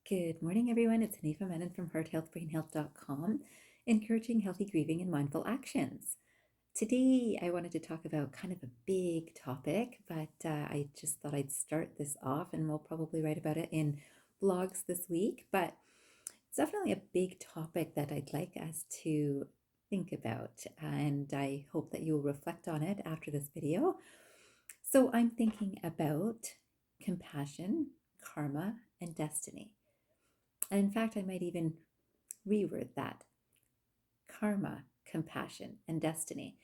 Good morning, everyone. It's Hanifa Menon from hearthealthbrainhealth.com, encouraging healthy grieving and mindful actions. Today, I wanted to talk about kind of a big topic, but I just thought I'd start this off, and we'll probably write about it in blogs this week. But it's definitely a big topic that I'd like us to think about, and I hope that you'll reflect on it after this video. So, I'm thinking about compassion, karma, and destiny. And in fact, I might even reword that: karma, compassion, and destiny.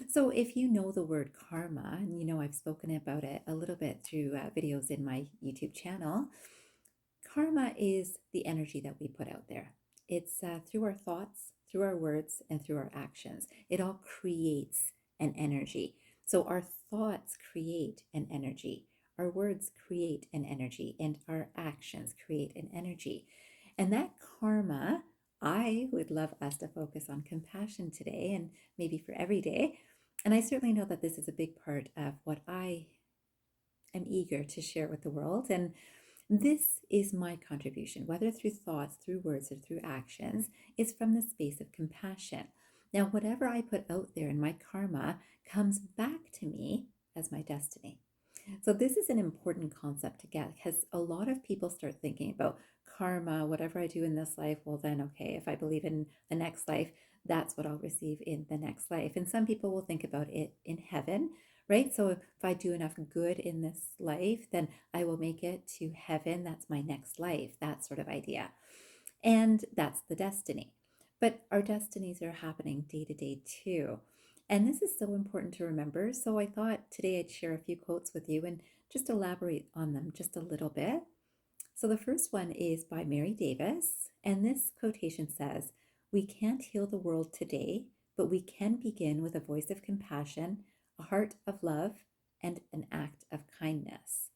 So, if you know the word karma, and you know I've spoken about it a little bit through videos in my YouTube channel, karma is the energy that we put out there. It's through our thoughts, through our words, and through our actions. It all creates an energy. So, our thoughts create an energy, our words create an energy, and our actions create an energy. And that karma, I would love us to focus on compassion today and maybe for every day. And I certainly know that this is a big part of what I am eager to share with the world. And this is my contribution, whether through thoughts, through words, or through actions, is from the space of compassion. Now, whatever I put out there in my karma comes back to me as my destiny. So, this is an important concept to get because a lot of people start thinking about karma, whatever I do in this life, well, then, okay, if I believe in the next life, that's what I'll receive in the next life. And some people will think about it in heaven, right? So, if I do enough good in this life, then I will make it to heaven. That's my next life, that sort of idea. And that's the destiny. But our destinies are happening day to day too. And this is so important to remember. So I thought today I'd share a few quotes with you and just elaborate on them just a little bit. So the first one is by Mary Davis. And this quotation says, "We can't heal the world today, but we can begin with a voice of compassion, a heart of love, and an act of kindness."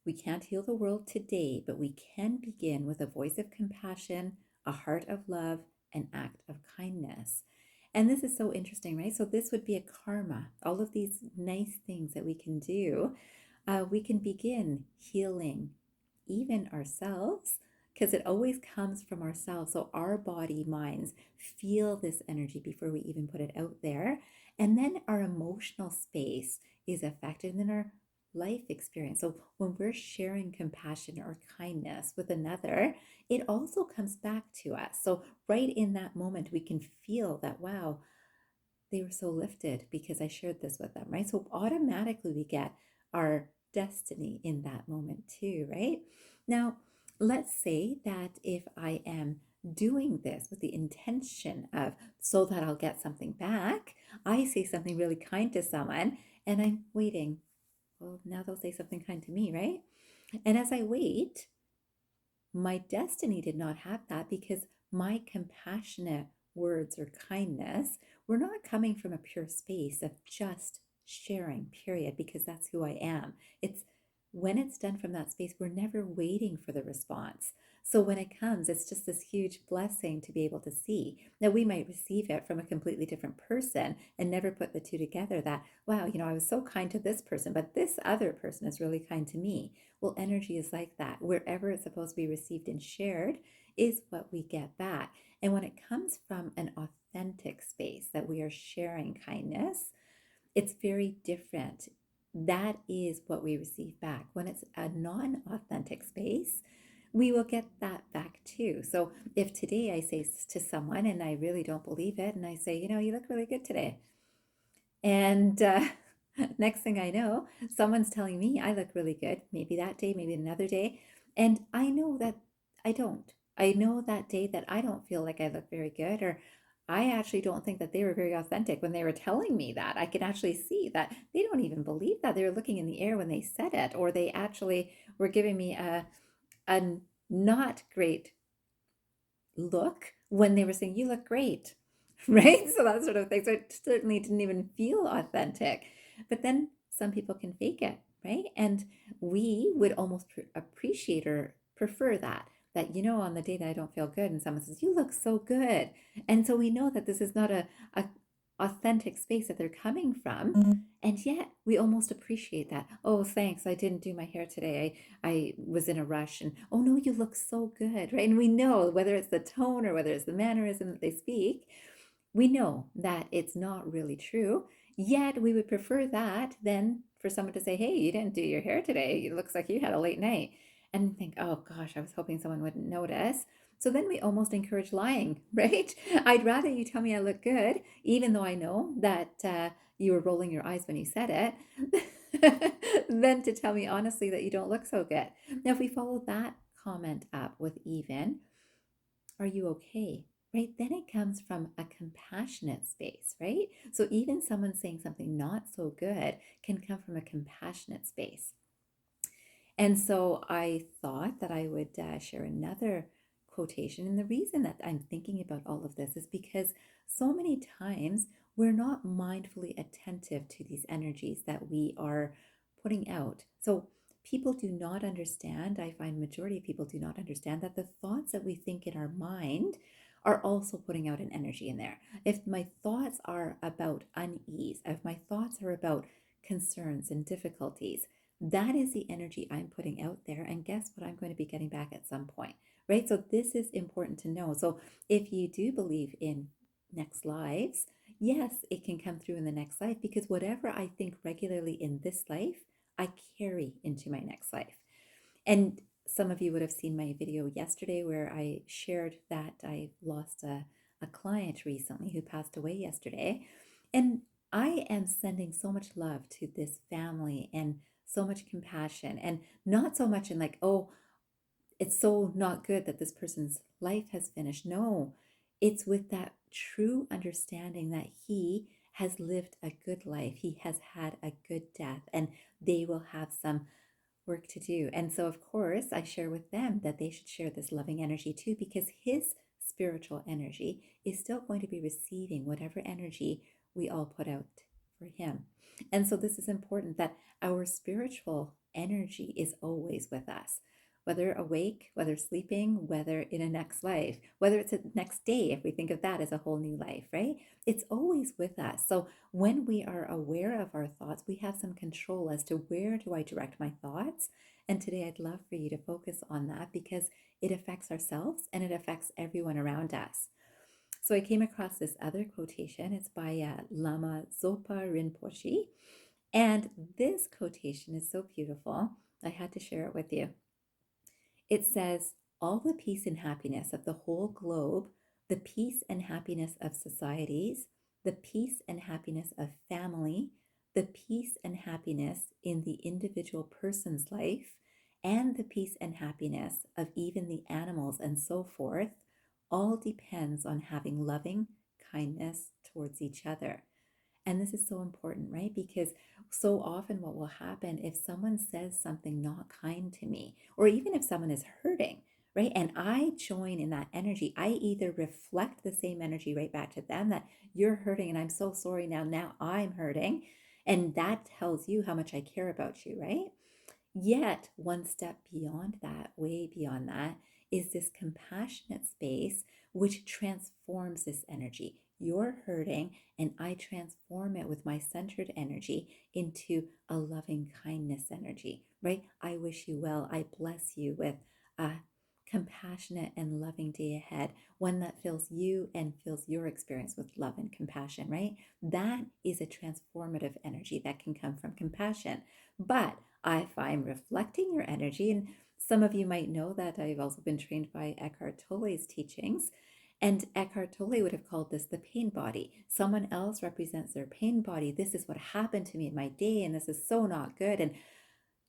We can't heal the world today, but we can begin with a voice of compassion, a heart of love, an act of kindness. And this is so interesting, right? So, this would be a karma. All of these nice things that we can do, we can begin healing even ourselves because it always comes from ourselves. So, our body, minds feel this energy before we even put it out there. And then our emotional space is affected, and then our life experience. So when we're sharing compassion or kindness with another, it also comes back to us. So right in that moment, we can feel that, wow, they were so lifted because I shared this with them, right? So automatically we get our destiny in that moment too, right? Now, let's say that if I am doing this with the intention of so that I'll get something back, I say something really kind to someone and I'm waiting, well, now they'll say something kind to me, right? And as I wait, my destiny did not have that because my compassionate words or kindness were not coming from a pure space of just sharing, period, because that's who I am. It's when it's done from that space, we're never waiting for the response. So when it comes, it's just this huge blessing to be able to see. Now, we might receive it from a completely different person and never put the two together that, wow, I was so kind to this person, but this other person is really kind to me. Well, energy is like that. Wherever it's supposed to be received and shared is what we get back. And when it comes from an authentic space that we are sharing kindness, it's very different. That is what we receive back. When it's a non authentic space, we will get that back too. So if today I say to someone and I really don't believe it, and I say, you look really good today. And next thing I know, someone's telling me I look really good, maybe that day, maybe another day. And I know that I don't. I know that day that I don't feel like I look very good, or I actually don't think that they were very authentic when they were telling me that. I can actually see that they don't even believe that. They were looking in the air when they said it, or they actually were giving me a not great look when they were saying, "You look great." Right? So that sort of thing. So it certainly didn't even feel authentic. But then some people can fake it, right? And we would almost appreciate or prefer that on the day that I don't feel good and someone says, "You look so good." And so we know that this is not a authentic space that they're coming from. And yet we almost appreciate that. Oh, thanks. I didn't do my hair today. I was in a rush. And oh, no, you look so good. Right. And we know whether it's the tone or whether it's the mannerism that they speak, we know that it's not really true. Yet we would prefer that than for someone to say, hey, you didn't do your hair today. It looks like you had a late night. And think, oh gosh, I was hoping someone wouldn't notice. So then we almost encourage lying, right? I'd rather you tell me I look good, even though I know that you were rolling your eyes when you said it, than to tell me honestly that you don't look so good. Now, if we follow that comment up with even, are you okay? Right? Then it comes from a compassionate space, right? So even someone saying something not so good can come from a compassionate space. And so I thought that I would share another quotation. And the reason that I'm thinking about all of this is because so many times we're not mindfully attentive to these energies that we are putting out. So people do not understand, I find majority of people do not understand that the thoughts that we think in our mind are also putting out an energy in there. If my thoughts are about unease, if my thoughts are about concerns and difficulties, that is the energy I'm putting out there. And guess what? I'm going to be getting back at some point, right? So this is important to know. So if you do believe in next lives, yes, it can come through in the next life because whatever I think regularly in this life, I carry into my next life. And some of you would have seen my video yesterday where I shared that I lost a client recently who passed away yesterday. And I am sending so much love to this family and so much compassion, and not so much in like, oh, it's so not good that this person's life has finished. No, it's with that true understanding that he has lived a good life, he has had a good death, and they will have some work to do. And so, of course, I share with them that they should share this loving energy too, because his spiritual energy is still going to be receiving whatever energy we all put out for him. And so, this is important that our spiritual energy is always with us. Whether awake, whether sleeping, whether in a next life, whether it's a next day, if we think of that as a whole new life, right? It's always with us. So when we are aware of our thoughts, we have some control as to where do I direct my thoughts. And today I'd love for you to focus on that because it affects ourselves and it affects everyone around us. So I came across this other quotation. It's by Lama Zopa Rinpoche. And this quotation is so beautiful. I had to share it with you. It says, all the peace and happiness of the whole globe, the peace and happiness of societies, the peace and happiness of family, the peace and happiness in the individual person's life, and the peace and happiness of even the animals and so forth, all depends on having loving kindness towards each other. And this is so important, right? Because so often what will happen if someone says something not kind to me, or even if someone is hurting, right? And I join in that energy, I either reflect the same energy right back to them that you're hurting and I'm so sorry now I'm hurting. And that tells you how much I care about you, right? Yet, one step beyond that, way beyond that, is this compassionate space which transforms this energy. You're hurting, and I transform it with my centered energy into a loving kindness energy, right? I wish you well. I bless you with a compassionate and loving day ahead, one that fills you and fills your experience with love and compassion, right? That is a transformative energy that can come from compassion. But if I'm reflecting your energy, and some of you might know that I've also been trained by Eckhart Tolle's teachings, and Eckhart Tolle would have called this the pain body. Someone else represents their pain body. This is what happened to me in my day, and this is so not good. And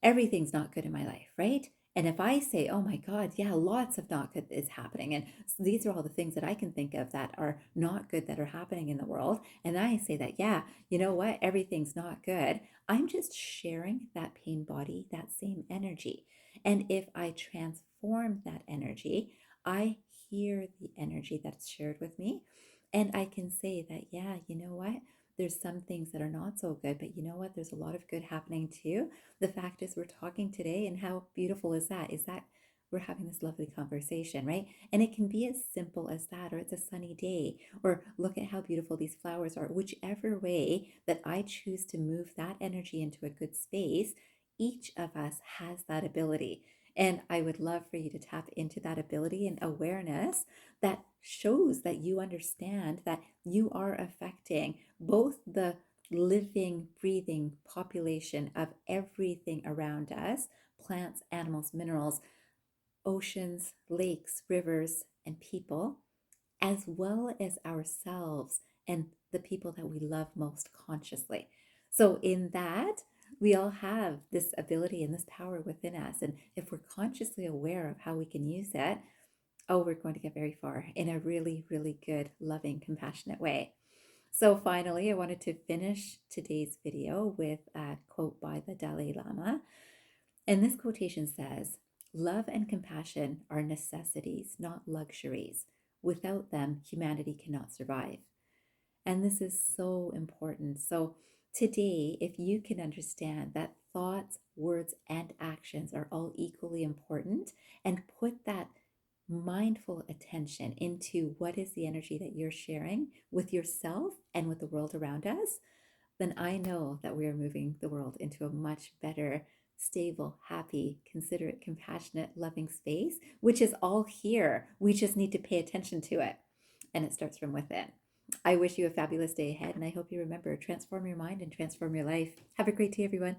everything's not good in my life, right? And if I say, oh my God, yeah, lots of not good is happening. And these are all the things that I can think of that are not good that are happening in the world. And I say that, yeah, you know what? Everything's not good. I'm just sharing that pain body, that same energy. And if I transform that energy, I hear the energy that's shared with me. And I can say that, yeah, you know what? There's some things that are not so good, but you know what? There's a lot of good happening too. The fact is, we're talking today, and how beautiful is that? Is that we're having this lovely conversation, right? And it can be as simple as that, or it's a sunny day, or look at how beautiful these flowers are. Whichever way that I choose to move that energy into a good space, each of us has that ability. And I would love for you to tap into that ability and awareness that shows that you understand that you are affecting both the living, breathing population of everything around us: plants, animals, minerals, oceans, lakes, rivers, and people, as well as ourselves and the people that we love most consciously. So, in that, we all have this ability and this power within us. And if we're consciously aware of how we can use it, oh, we're going to get very far in a really, really good, loving, compassionate way. So finally, I wanted to finish today's video with a quote by the Dalai Lama. And this quotation says, "Love and compassion are necessities, not luxuries. Without them, humanity cannot survive." And this is so important. So today, if you can understand that thoughts, words, and actions are all equally important, and put that mindful attention into what is the energy that you're sharing with yourself and with the world around us, then I know that we are moving the world into a much better, stable, happy, considerate, compassionate, loving space, which is all here. We just need to pay attention to it. And it starts from within. I wish you a fabulous day ahead, and I hope you remember, transform your mind and transform your life. Have a great day, everyone.